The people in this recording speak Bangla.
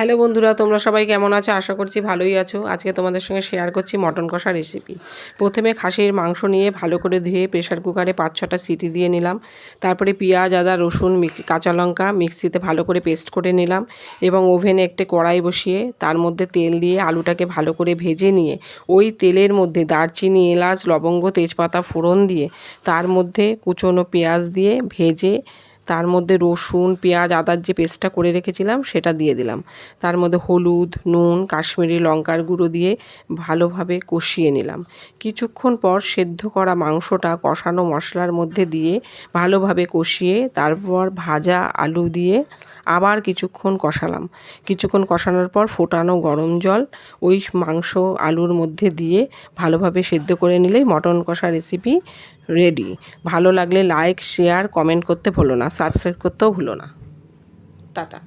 হ্যালো বন্ধুরা, তোমরা সবাই কেমন আছো? আশা করছি ভালোই আছো। আজকে তোমাদের সঙ্গে শেয়ার করছি মটন কষা রেসিপি। প্রথমে খাসির মাংস নিয়ে ভালো করে ধুয়ে প্রেশার কুকারে 5-6টা সিটি দিয়ে নিলাম। তারপরে পেঁয়াজ, আদা, রসুন, কাঁচা লঙ্কা মিক্সিতে ভালো করে পেস্ট করে নিলাম এবং ওভেনে একটি কড়াই বসিয়ে তার মধ্যে তেল দিয়ে আলুটাকে ভালো করে ভেজে নিয়ে ওই তেলের মধ্যে দারচিনি, এলাচ, লবঙ্গ, তেজপাতা ফোড়ন দিয়ে তার মধ্যে কুচনো পেঁয়াজ দিয়ে ভেজে তার মধ্যে রসুন, পেঁয়াজ, আদার যে পেস্টটা করে রেখেছিলাম সেটা দিয়ে দিলাম। তার মধ্যে হলুদ, নুন, কাশ্মীরি লঙ্কার গুঁড়ো দিয়ে ভালোভাবে কষিয়ে নিলাম। কিছুক্ষণ পর সেদ্ধ করা মাংসটা কষানো মশলার মধ্যে দিয়ে ভালোভাবে কষিয়ে তারপর ভাজা আলু দিয়ে আবার কিছুক্ষণ কষালাম। কিছুক্ষণ কষানোর পর ফোটানো গরম জল ওই মাংস আলুর মধ্যে দিয়ে ভালোভাবে সেদ্ধ করে নিলেই মটন কষা রেসিপি রেডি। ভালো লাগলে লাইক, শেয়ার, কমেন্ট করতে ভুলো না, সাবস্ক্রাইব করতেও ভুলো না। টাটা।